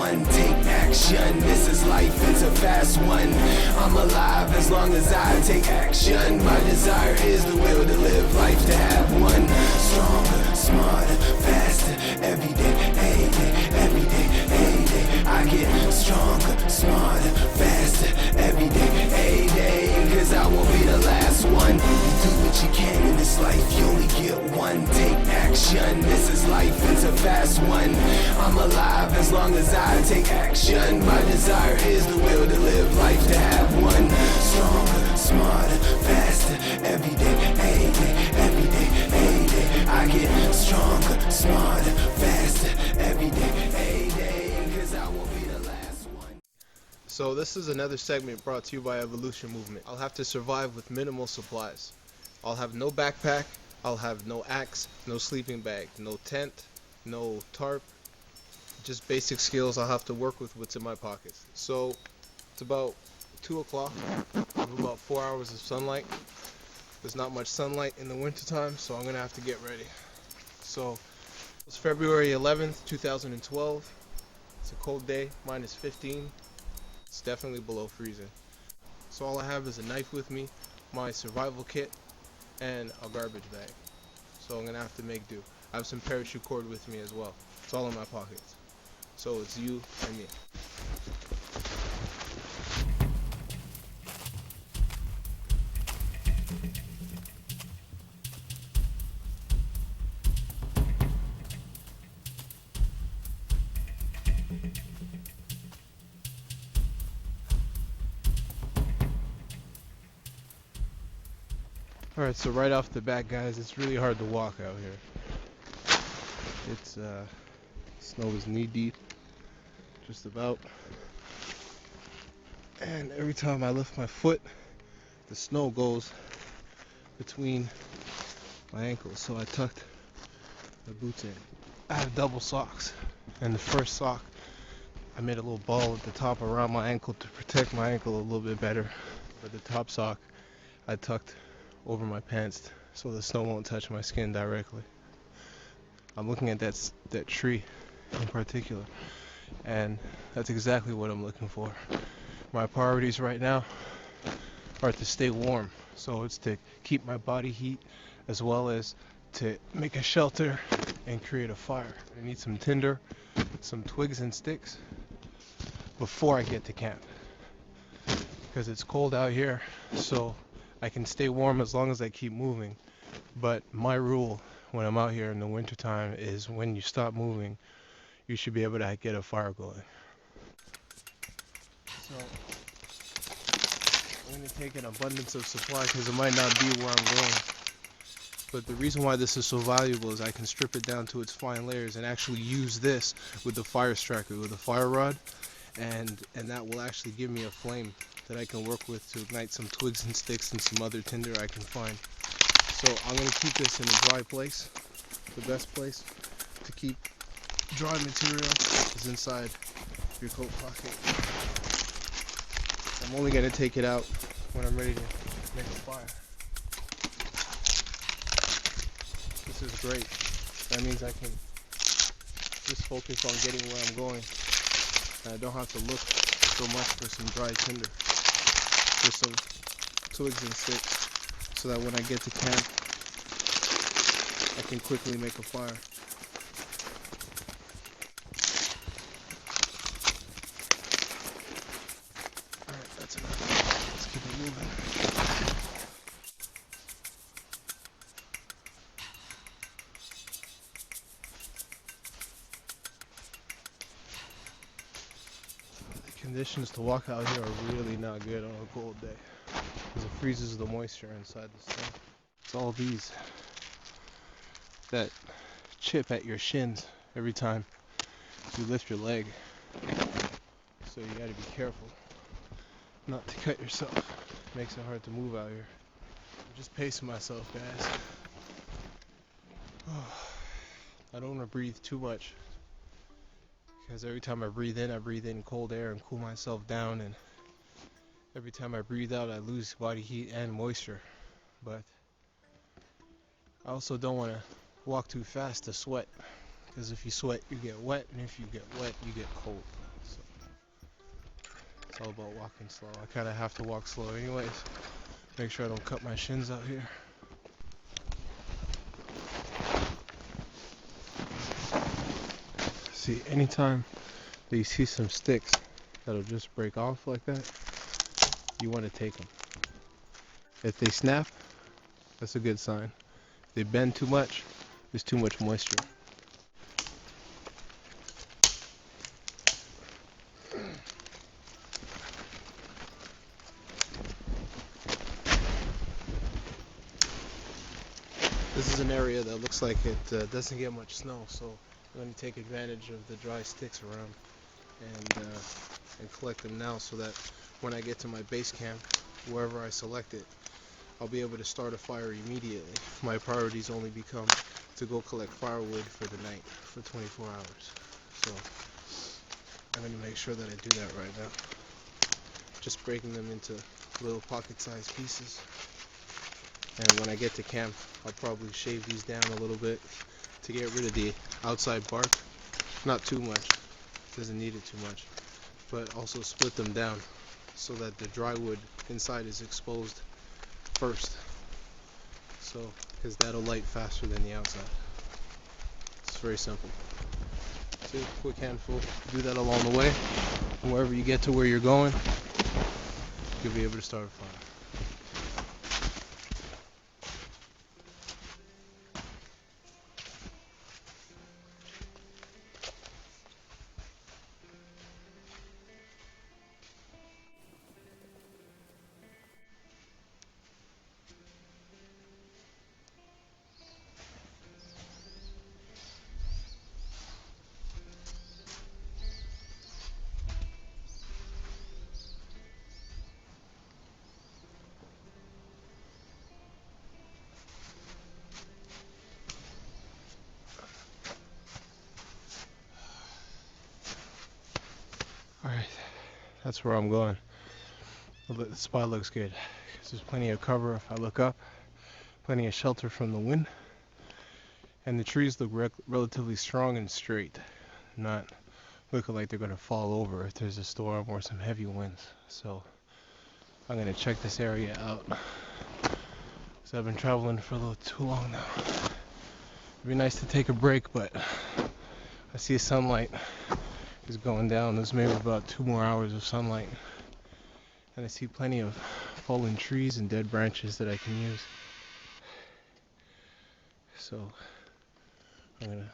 one. Take action, this is life, it's a fast one. I'm alive as long as I take action. My desire is the will to live life, to have one. Stronger, smarter, faster, every day, hey day, every day, hey day. I get stronger, smarter, faster, every day, hey day. Cause I won't be the last one. You do what you can in this life, you only get one. Take action, this is life, it's a fast one. I'm alive as long as I take action. My desire is the will to live life, to have one. Stronger, smarter, faster, every day, hey day, every day, hey day. I get stronger, smarter, faster, every day, hey day. Cause I won't be the last one. So this is another segment brought to you by Evolution Movement. I'll have to survive with minimal supplies. I'll have no backpack, I'll have no axe, no sleeping bag, no tent, no tarp, just basic skills I'll have to work with what's in my pockets. So it's about 2 o'clock, I have about 4 hours of sunlight. There's not much sunlight in the wintertime, so I'm gonna have to get ready. So it's February 11th, 2012. It's a cold day, minus 15. It's definitely below freezing. So all I have is a knife with me, my survival kit, and a garbage bag. So I'm gonna have to make do. I have some parachute cord with me as well. It's all in my pockets. So it's you and me. Alright, so right off the bat, guys, it's really hard to walk out here. It's snow is knee deep, just about. And every time I lift my foot, the snow goes between my ankles, so I tucked my boots in. I have double socks, and the first sock, I made a little ball at the top around my ankle to protect my ankle a little bit better. But the top sock, I tucked over my pants so the snow won't touch my skin directly. I'm looking at that tree in particular, and that's exactly what I'm looking for. My priorities right now are to stay warm, so it's to keep my body heat as well as to make a shelter and create a fire. I need some tinder, some twigs and sticks before I get to camp, because it's cold out here, so I can stay warm as long as I keep moving. But my rule when I'm out here in the wintertime is when you stop moving, you should be able to get a fire going. So I'm going to take an abundance of supply because it might not be where I'm going. But the reason why this is so valuable is I can strip it down to its fine layers and actually use this with the fire striker, with a fire rod, and that will actually give me a flame that I can work with to ignite some twigs and sticks and some other tinder I can find. So I'm going to keep this in a dry place. The best place to keep dry material is inside your coat pocket. I'm only going to take it out when I'm ready to make a fire. This is great. That means I can just focus on getting where I'm going, and I don't have to look so much for some dry tinder, for some twigs and sticks, so that when I get to camp, I can quickly make a fire. Alright, that's enough. Let's keep it moving. Conditions to walk out here are really not good on a cold day because it freezes the moisture inside the snow. It's all these that chip at your shins every time you lift your leg, so you gotta be careful not to cut yourself. It makes it hard to move out here. I'm just pacing myself, guys. I don't want to breathe too much, because every time I breathe in cold air and cool myself down, and every time I breathe out I lose body heat and moisture. But I also don't want to walk too fast to sweat, because if you sweat you get wet, and if you get wet you get cold. All about walking slow. I kind of have to walk slow anyways. Make sure I don't cut my shins out here. See, anytime that you see some sticks that'll just break off like that, you want to take them. If they snap, that's a good sign. If they bend too much, there's too much moisture. This is an area that looks like it doesn't get much snow, so I'm going to take advantage of the dry sticks around and collect them now so that when I get to my base camp, wherever I select it, I'll be able to start a fire immediately. My priorities only become to go collect firewood for the night for 24 hours. So I'm going to make sure that I do that right now. Just breaking them into little pocket-sized pieces. And when I get to camp, I'll probably shave these down a little bit to get rid of the outside bark. Not too much, doesn't need it too much, but also split them down so that the dry wood inside is exposed first. So, because that'll light faster than the outside. It's very simple. So, quick handful, do that along the way. And wherever you get to where you're going, you'll be able to start a fire. Alright, that's where I'm going. The spot looks good. There's plenty of cover if I look up, plenty of shelter from the wind, and the trees look relatively strong and straight, not looking like they're going to fall over if there's a storm or some heavy winds. So I'm going to check this area out, because I've been traveling for a little too long now. It'd be nice to take a break, but I see sunlight is going down. There's maybe about 2 more hours of sunlight, and I see plenty of fallen trees and dead branches that I can use. So I'm gonna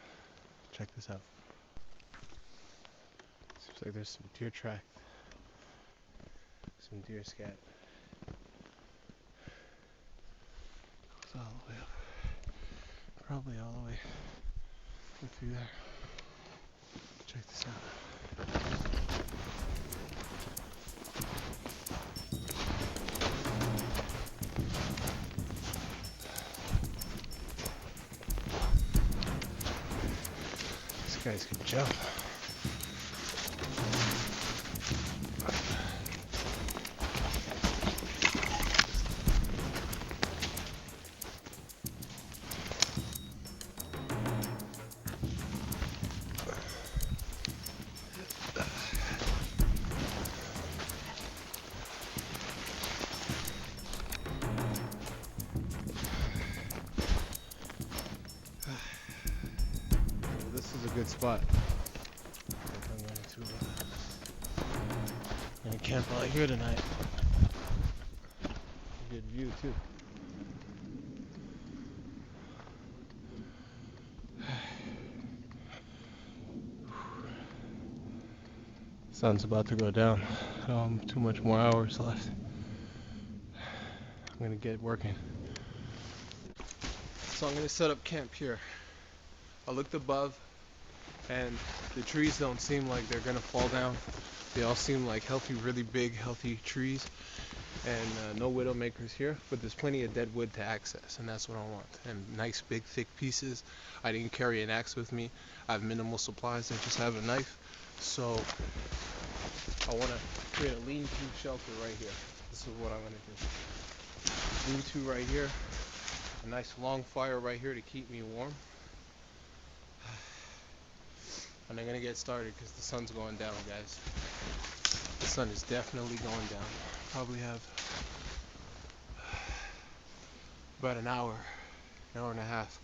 check this out. Seems like there's some deer track, some deer scat. Goes all the way up, probably all the way through there. Check this out. These guys can jump. This is a good spot. I'm going to camp out here tonight. Good view too. Sun's about to go down. Too much more hours left. I'm gonna get working. So I'm gonna set up camp here. I looked above, and the trees don't seem like they're gonna fall down. They all seem like healthy, really big, healthy trees, and no widowmakers here. But there's plenty of dead wood to access, and that's what I want. And nice, big, thick pieces. I didn't carry an axe with me. I have minimal supplies. I just have a knife. So I want to create a lean-to shelter right here. This is what I'm going to do. Lean-to right here. A nice long fire right here to keep me warm. And I'm going to get started because the sun's going down, guys. The sun is definitely going down. Probably have about an hour and a half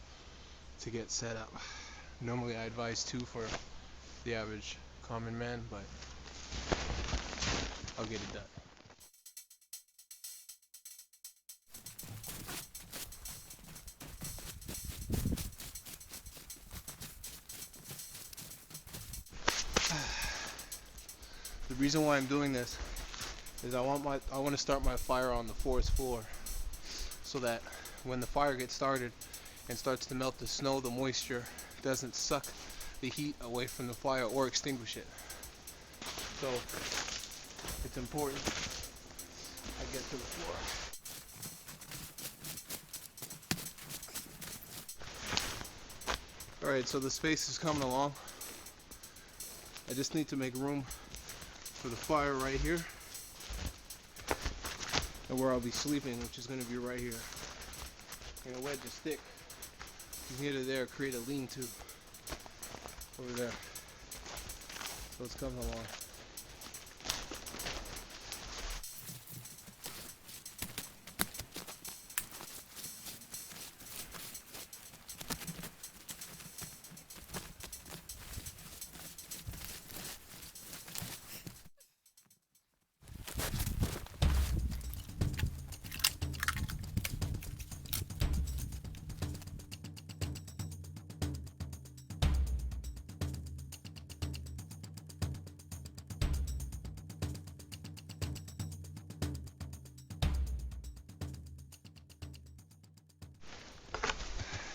to get set up. Normally I advise 2 for the average common man, but I'll get it done. The reason why I'm doing this is I want to start my fire on the forest floor, so that when the fire gets started and starts to melt the snow, the moisture doesn't suck the heat away from the fire or extinguish it. So it's important I get to the floor. Alright, so the space is coming along. I just need to make room for the fire right here, and where I'll be sleeping, which is going to be right here. I'm going to wedge a stick from here to there, create a lean-to over there. So it's coming along.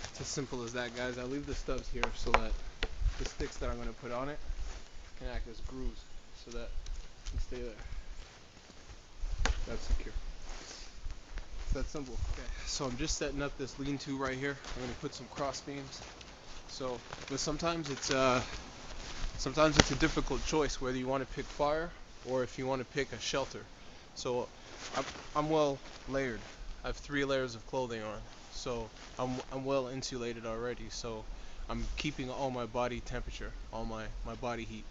It's as simple as that, guys. I leave the stubs here so that the sticks that I'm going to put on it can act as grooves, so that it can stay there. That's secure. It's that simple. Okay, so I'm just setting up this lean-to right here. I'm going to put some cross beams. So, but sometimes it's a difficult choice whether you want to pick fire or if you want to pick a shelter. So I'm well layered. I have 3 layers of clothing on, so I'm well insulated already. So I'm keeping all my body temperature, all my body heat.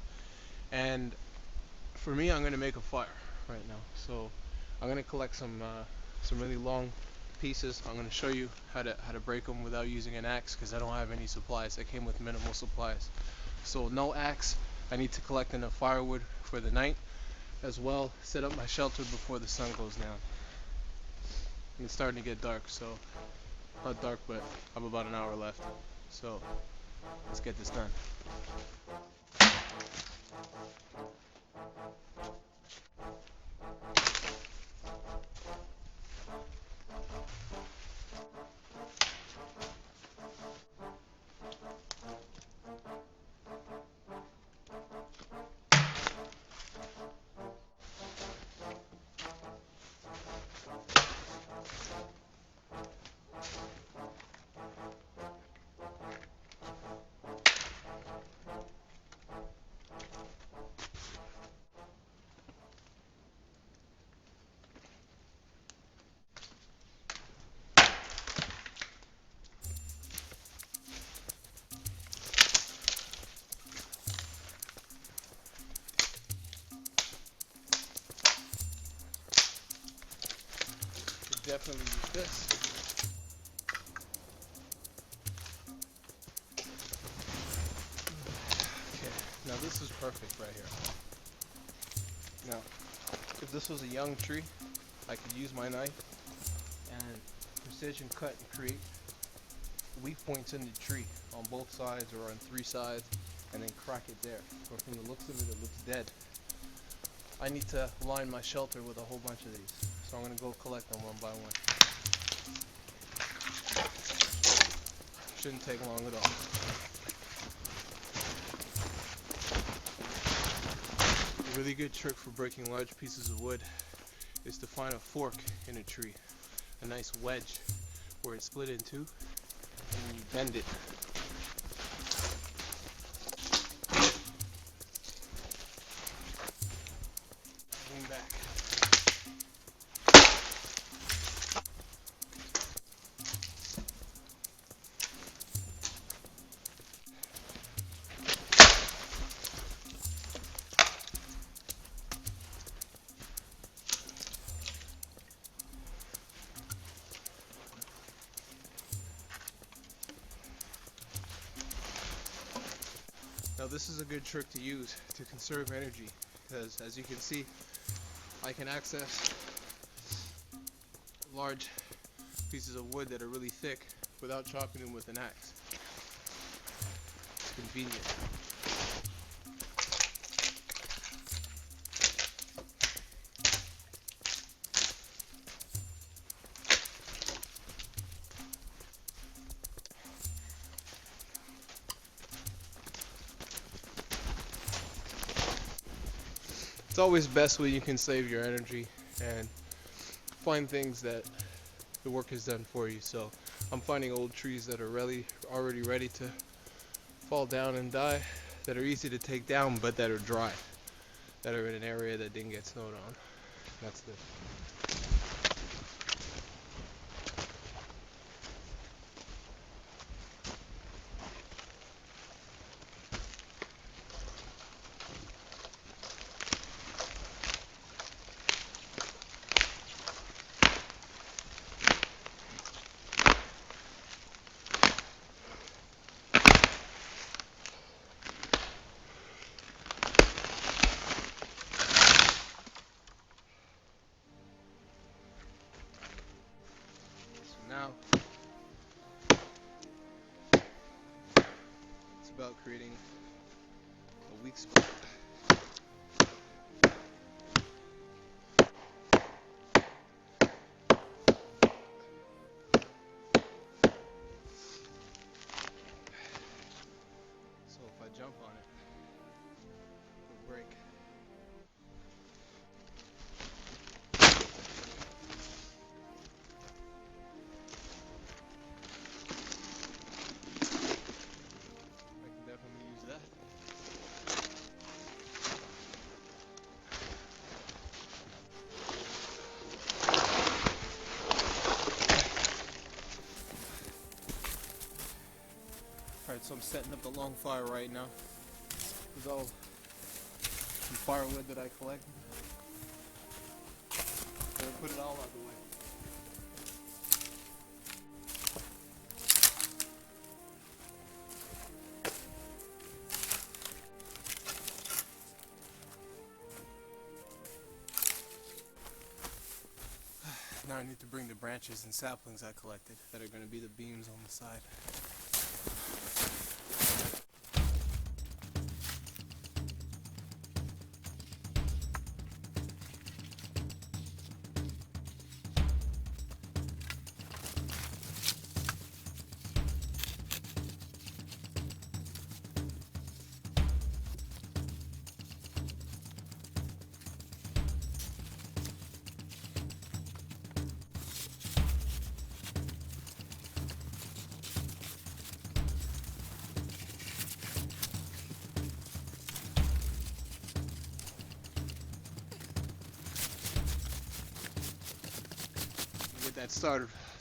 And for me, I'm gonna make a fire right now. So I'm gonna collect some really long pieces. I'm gonna show you how to break them without using an axe, because I don't have any supplies. I came with minimal supplies. So no axe. I need to collect enough firewood for the night, as well set up my shelter before the sun goes down. And it's starting to get dark, so not dark, but I have about an hour left. So let's get this done. Definitely use this. Okay, now this is perfect right here. Now, if this was a young tree, I could use my knife and precision cut and create weak points in the tree on both sides or on 3 sides, and then crack it there. But from the looks of it, it looks dead. I need to line my shelter with a whole bunch of these. So I'm going to go collect them one by one. Shouldn't take long at all. A really good trick for breaking large pieces of wood is to find a fork in a tree. A nice wedge where it's split in 2, and then you bend it. Lean back. Now this is a good trick to use to conserve energy, because as you can see, I can access large pieces of wood that are really thick without chopping them with an axe. It's convenient. It's always best when you can save your energy and find things that the work is done for you. So I'm finding old trees that are already ready to fall down and die, that are easy to take down but that are dry, that are in an area that didn't get snowed on. That's the now it's about creating a weak spot. So if I jump on it, it'll break. I can definitely use that. Alright, so I'm setting up the long fire right now. With all some firewood that I collected. I'm gonna put it all out the way. Now I need to bring the branches and saplings I collected that are going to be the beams on the side.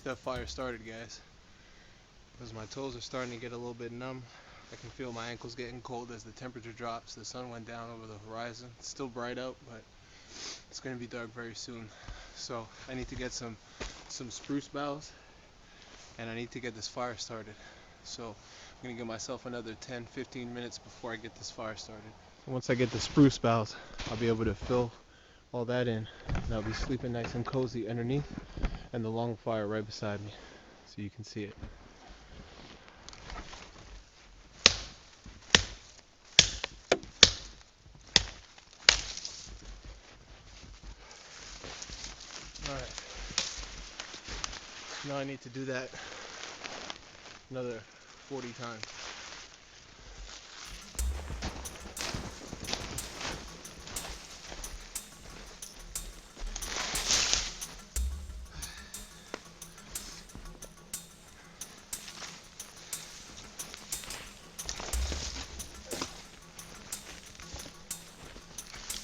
That fire started, guys, because my toes are starting to get a little bit numb. I can feel my ankles getting cold as the temperature drops. The sun went down over the horizon. It's still bright out, but it's going to be dark very soon. So I need to get some spruce boughs, and I need to get this fire started. So I'm going to give myself another 10-15 minutes before I get this fire started. So once I get the spruce boughs, I'll be able to fill all that in, and I'll be sleeping nice and cozy underneath, and the long fire right beside me, so you can see it. Alright, now I need to do that another 40 times.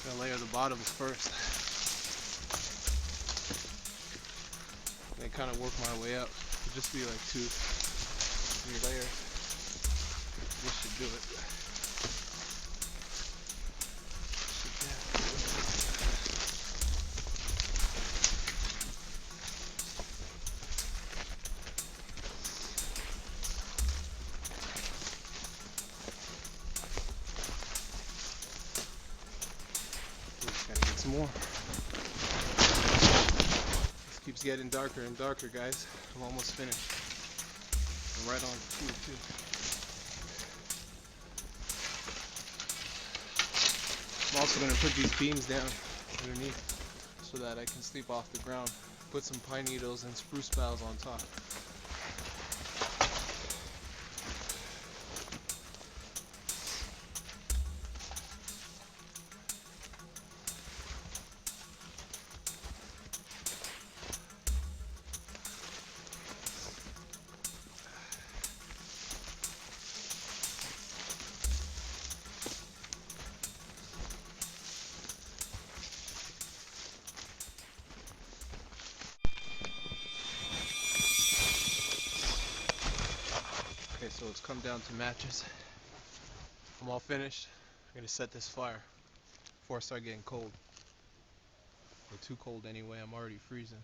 Gonna layer the bottoms first. Then kind of work my way up. It'll just be like 2-3 layers. This should do it. more. This keeps getting darker and darker, guys. I'm almost finished. I'm right on cue, too. I'm also going to put these beams down underneath so that I can sleep off the ground. Put some pine needles and spruce boughs on top. Okay, so it's come down to matches. I'm all finished. I'm gonna set this fire before I start getting cold. Or too cold anyway, I'm already freezing.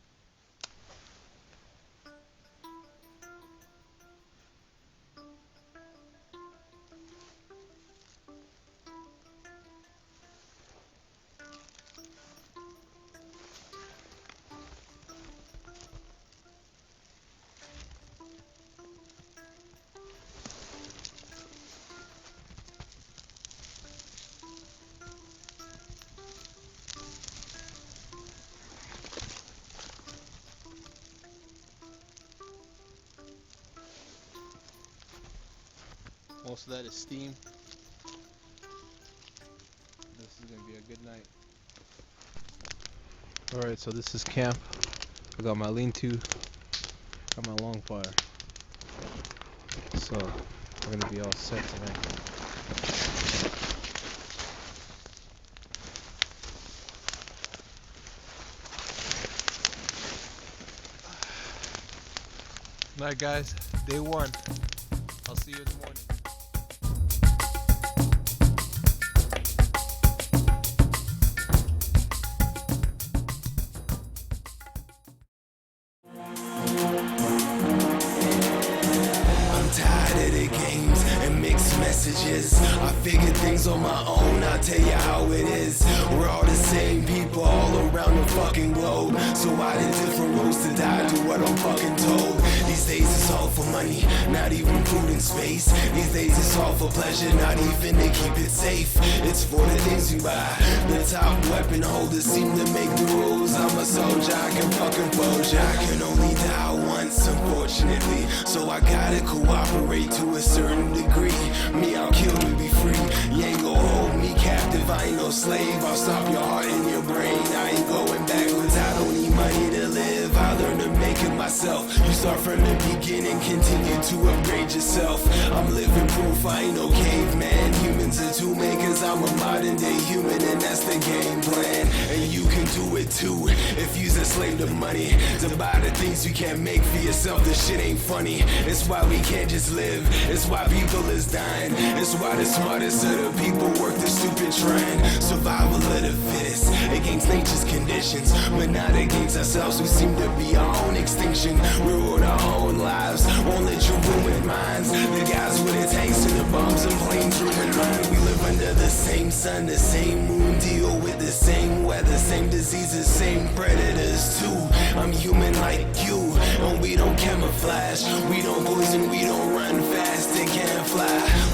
Most of that is steam. This is gonna be a good night. Alright, so this is camp. I got my lean-to, got my long fire. So we're gonna be all set tonight. Night, guys. Day one. I'll see you in the morning. Messages. I figure things on my own, I'll tell you how it is. We're all the same people all around the fucking globe. So why the different roads to die? Do what I'm fucking told. These days it's all for money, not even food and space. These days it's all for pleasure, not even to keep it safe. It's for the things you buy. The top weapon holders seem to make the rules. I'm a soldier, I can fucking fold ya. I can only die once, unfortunately. So I gotta cooperate to a certain degree. Me, I'll kill to be free. You ain't gon' hold me captive, I ain't no slave. I'll stop your heart and your brain. I ain't going backwards, I don't need money to live. I learn to make it myself. You start from the beginning, continue to upgrade yourself. I'm living proof, I ain't no caveman. Humans are too makers, I'm a modern day human, and that's the game plan. And you can do it too, if you's a slave to money. To buy the things you can't make for yourself, this shit ain't funny. It's why we can't just live, it's why people is dying. It's why the smartest of the people work the stupid trend. Survival of the fittest, against nature's conditions, but not against ourselves who seem to be our own extinction. We ruin our own lives, won't let you ruin minds. The guys with the tanks and the bombs and planes ruin mine. We live under the same sun, the same moon, deal with the same weather, same diseases, same predators too. I'm human like you, and we don't camouflage. We don't poison, we don't run fast, they can't fly.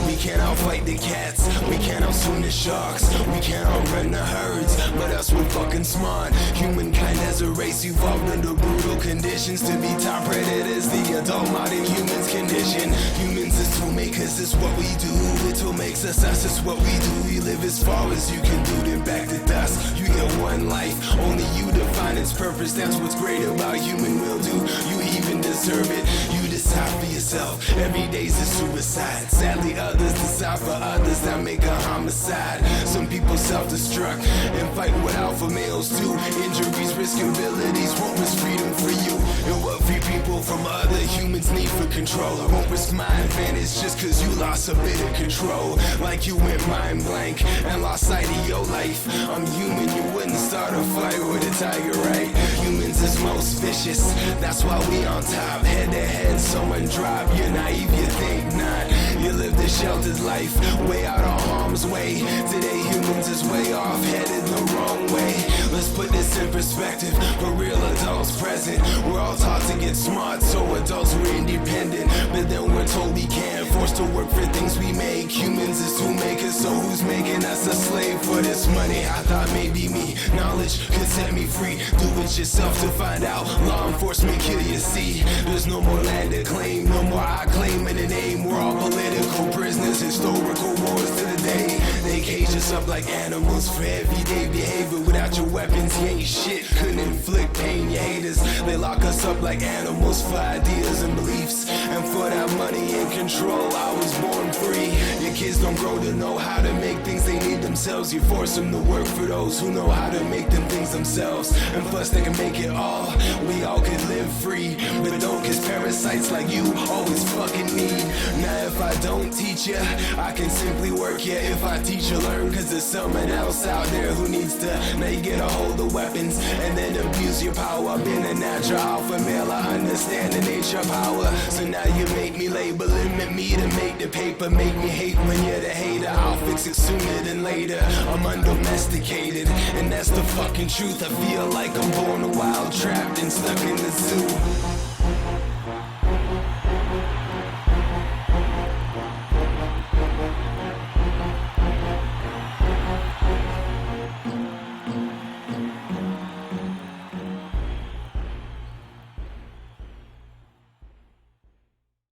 We can't outfight the cats, we can't outswim the sharks, we can't outrun the herds, but us we're fucking smart. Humankind as a race evolved under brutal conditions to be top predators, the adult modern humans condition. Humans is tool makers, it's what we do. It tool makes us, it's what we do. We live as far as you can do, then back to dust. You get one life, only you define its purpose. That's what's great about human will do. You even deserve it, you decide for yourself. Every day's a suicide. Sadly others decide for others, that make a homicide. Some people self-destruct and fight with alpha males too. Injuries, risk abilities, won't risk freedom for you. And what free people from other humans need for control. I won't risk my advantage just cause you lost a bit of control. Like you went mind blank and lost sight of your life. I'm human, you wouldn't start a fight with a tiger, right? Humans is most vicious. That's why we on top, head to head, someone drop. You're naive, you think not. You live the sheltered life, way out of harm's way. Today humans is way off, headed the wrong way. Let's put this in perspective, for real adults present. We're all taught to get smart, so adults we're independent. But then we're told we can't, forced to work for things we make. Humans is tool makers, so who's making us a slave for this money? I thought maybe me, knowledge could set me free. Do it yourself to find out, law enforcement kill you, see. There's no more land to claim, no more I claim in the name. We're all political prisoners, historical wars to the day. They cage us up like animals for everyday behavior. Without your weapons, you ain't shit, couldn't inflict pain, you haters. They lock us up like animals for ideas and beliefs. And for that money and control, I was born free. Your kids don't grow to know how to make things they need themselves. You force them to work for those who know how to make them things themselves. And plus they can make it all, we all can live free. But don't, cause parasites like you always fucking need. Now if I don't teach ya, I can simply work ya. If I teach you learn, cause there's someone else out there who needs to. Now you get a hold of weapons and then abuse your power. I've been a natural alpha male, I understand the nature of power. So now you make me label, limit me to make the paper. Make me hate when you're the hater, I'll fix it sooner than later. I'm undomesticated, and that's the fucking truth. I feel like I'm born a wild, trapped and stuck in the zoo.